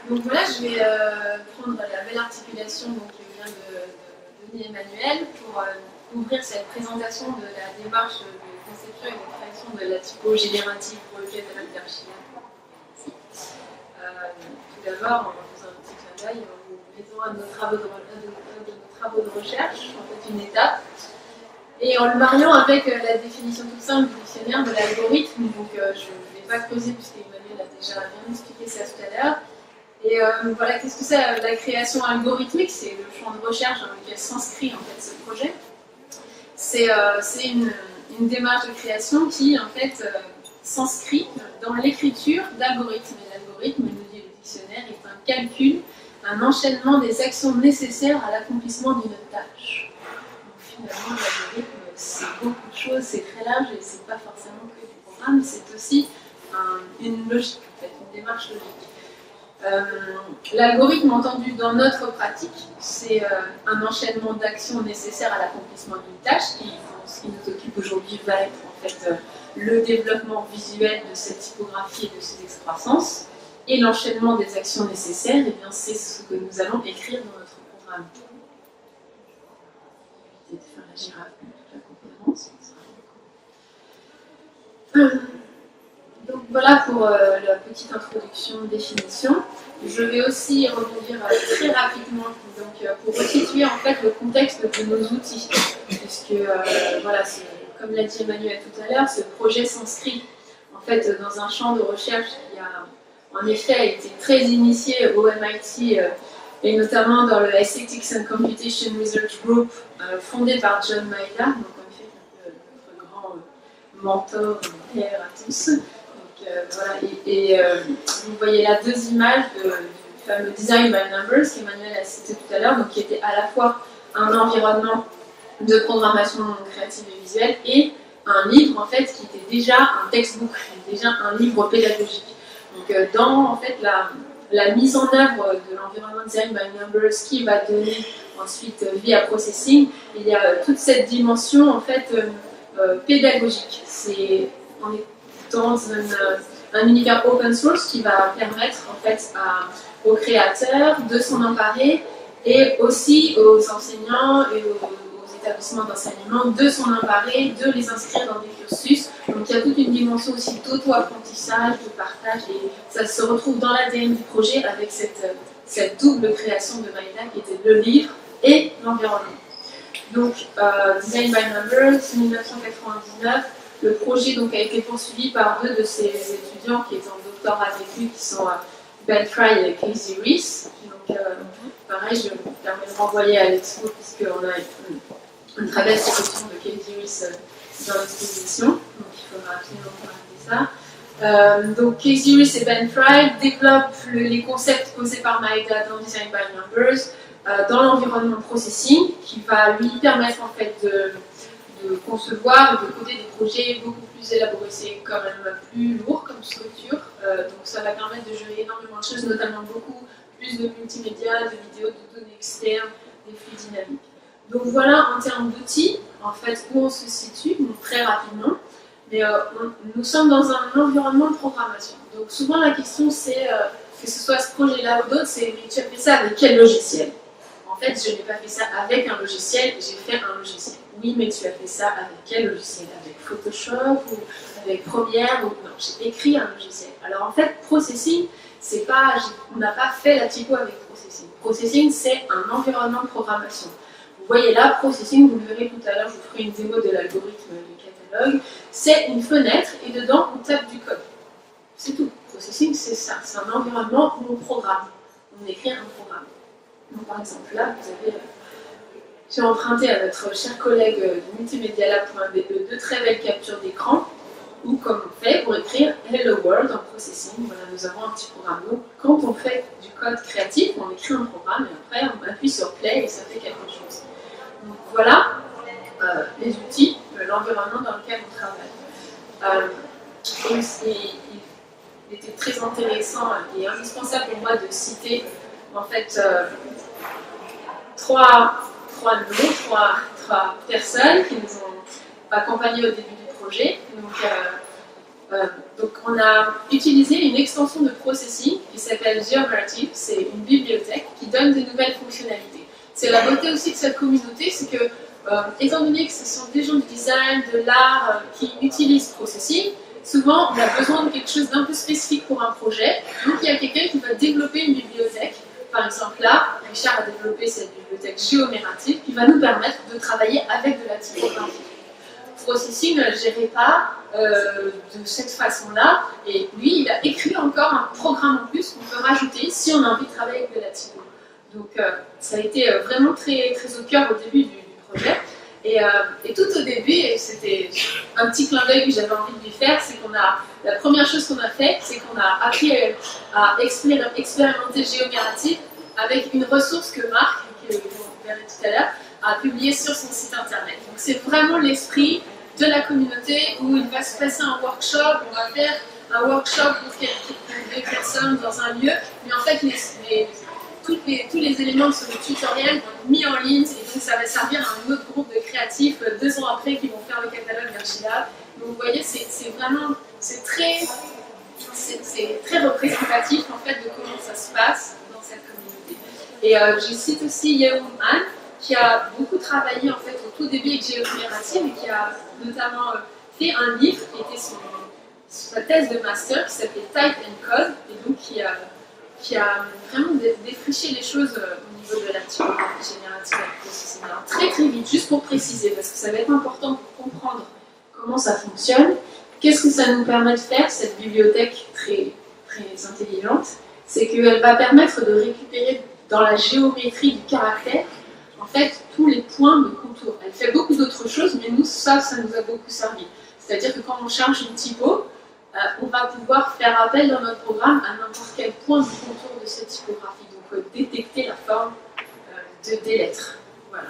Donc voilà, je vais prendre la belle articulation que vient de donner Emmanuel pour ouvrir cette présentation de la démarche de conception et de création de la typo générative pour le cas de l'Interchina. Tout d'abord, en faisant un petit clin d'œil, en vous mettant à nos travaux de recherche, en fait une étape, et en le mariant avec la définition toute simple du dictionnaire de l'algorithme. Donc je ne vais pas creuser puisqu'Emmanuel a déjà bien expliqué ça tout à l'heure. Et voilà, qu'est-ce que c'est la création algorithmique? C'est le champ de recherche dans lequel s'inscrit en fait ce projet. C'est une démarche de création qui en fait s'inscrit dans l'écriture d'algorithmes. Et l'algorithme, nous dit le dictionnaire, est un calcul, un enchaînement des actions nécessaires à l'accomplissement d'une tâche. Donc finalement, l'algorithme, c'est beaucoup de choses, c'est très large et c'est pas forcément que du programme, c'est aussi une logique, en fait, une démarche logique. L'algorithme entendu dans notre pratique, c'est un enchaînement d'actions nécessaires à l'accomplissement d'une tâche qui, ce qui nous occupe aujourd'hui, va être en fait le développement visuel de cette typographie et de ses excroissances. Et l'enchaînement des actions nécessaires, eh bien, c'est ce que nous allons écrire dans notre programme. Je vais peut-être faire la girafe de toute la conférence. Donc voilà pour la petite introduction, définition. Je vais aussi rebondir très rapidement pour resituer en fait le contexte de nos outils. Puisque voilà, comme l'a dit Emmanuel tout à l'heure, ce projet s'inscrit en fait dans un champ de recherche qui a en effet été très initié au MIT et notamment dans le Aesthetics and Computation Research Group fondé par John Maeda, donc en fait notre grand mentor, père à tous. Voilà, vous voyez là deux images du fameux Design by Numbers qu'Emmanuel a cité tout à l'heure, donc qui était à la fois un environnement de programmation créative et visuelle et un livre en fait qui était déjà un textbook, déjà un livre pédagogique. Donc dans en fait la mise en œuvre de l'environnement Design by Numbers qui va donner ensuite vie à Processing, il y a toute cette dimension en fait pédagogique. On est dans un univers open source qui va permettre en fait aux créateurs de s'en emparer et aussi aux enseignants et aux établissements d'enseignement de s'en emparer, de les inscrire dans des cursus. Donc il y a toute une dimension aussi d'auto-apprentissage, de partage, et ça se retrouve dans l'ADN du projet avec cette double création de Maeda qui était le livre et l'environnement. Donc Design by Numbers, 1999. Le projet donc, a été poursuivi par deux de ses étudiants qui étaient en doctorat avec lui, qui sont Ben Fry et Casey Rees. Donc, pareil, je me permets de renvoyer à l'expo, puisqu'on a une très belle sélection de Casey Rees dans l'exposition. Donc, il faudra absolument parler de ça. Donc, Casey Rees et Ben Fry développent les concepts posés par Maeda dans Design by Numbers dans l'environnement processing, qui va lui permettre en fait de concevoir et de coder des projets beaucoup plus élaborés. C'est quand même plus lourd comme structure, donc ça va permettre de gérer énormément de choses, notamment beaucoup plus de multimédia, de vidéos, de données externes, des flux dynamiques. Donc voilà en termes d'outils, en fait, où on se situe, donc très rapidement, mais nous sommes dans un environnement de programmation. Donc souvent la question c'est, que ce soit ce projet-là ou d'autres, c'est mais tu as fait ça avec quel logiciel? En fait, je n'ai pas fait ça avec un logiciel, j'ai fait un logiciel. Oui, mais tu as fait ça avec quel logiciel? Avec Photoshop ou avec Premiere? Non, j'ai écrit un logiciel. Alors en fait, Processing, c'est pas, on n'a pas fait la typo avec Processing. Processing, c'est un environnement de programmation. Vous voyez là, Processing, vous le verrez tout à l'heure, je vous ferai une démo de l'algorithme du catalogue. C'est une fenêtre et dedans, on tape du code. C'est tout. Processing, c'est ça. C'est un environnement où on programme. On écrit un programme. Donc, par exemple, là, vous avez... J'ai emprunté à notre cher collègue du multimedialab.be deux très belles captures d'écran où, comme on fait pour écrire Hello World en Processing, voilà, nous avons un petit programme. Donc, quand on fait du code créatif, on écrit un programme et après on appuie sur Play et ça fait quelque chose. Donc, voilà les outils, l'environnement dans lequel on travaille. Il était très intéressant et indispensable pour moi de citer en fait trois personnes qui nous ont accompagnés au début du projet. Donc on a utilisé une extension de Processing qui s'appelle Geomertive, c'est une bibliothèque qui donne de nouvelles fonctionnalités. C'est la beauté aussi de cette communauté, c'est que, étant donné que ce sont des gens du design, de l'art qui utilisent Processing, souvent on a besoin de quelque chose d'un peu spécifique pour un projet, donc il y a quelqu'un qui va développer une bibliothèque. Par exemple là, Richard a développé cette bibliothèque Geomertive qui va nous permettre de travailler avec de la typographie. Processing ne le gérait pas de cette façon-là, et lui, il a écrit encore un programme en plus qu'on peut rajouter si on a envie de travailler avec de la typo. Donc ça a été vraiment très, très au cœur au début du projet. Et tout au début, et c'était un petit clin d'œil que j'avais envie de lui faire, c'est la première chose qu'on a fait, c'est qu'on a appris à expérimenter Geomertive avec une ressource que Marc, que vous verrez tout à l'heure, a publiée sur son site internet. Donc c'est vraiment l'esprit de la communauté où il va se passer un workshop, on va faire un workshop pour deux personnes dans un lieu, mais en fait tous les éléments sur le tutoriel vont être mis en ligne, et donc ça va servir à un autre groupe de créatifs 2 ans après qui vont faire le catalogue d'Archilab. Donc vous voyez, c'est vraiment, c'est très représentatif en fait de comment ça se passe dans cette communauté. Et je cite aussi Yehoon Han, qui a beaucoup travaillé en fait au tout début avec Geomertive et qui a notamment fait un livre qui était sa thèse de master qui s'appelait Type and Code, et donc qui a vraiment défriché les choses au niveau de la typographie générative avec Processing. Alors, très très vite, juste pour préciser, parce que ça va être important pour comprendre comment ça fonctionne. Qu'est-ce que ça nous permet de faire, cette bibliothèque très, très intelligente? C'est qu'elle va permettre de récupérer dans la géométrie du caractère, en fait, tous les points de contour. Elle fait beaucoup d'autres choses, mais nous, ça nous a beaucoup servi. C'est-à-dire que quand on charge une typo, on va pouvoir faire appel dans notre programme à n'importe quel point du contour de cette typographie. Donc, détecter la forme des lettres. Voilà.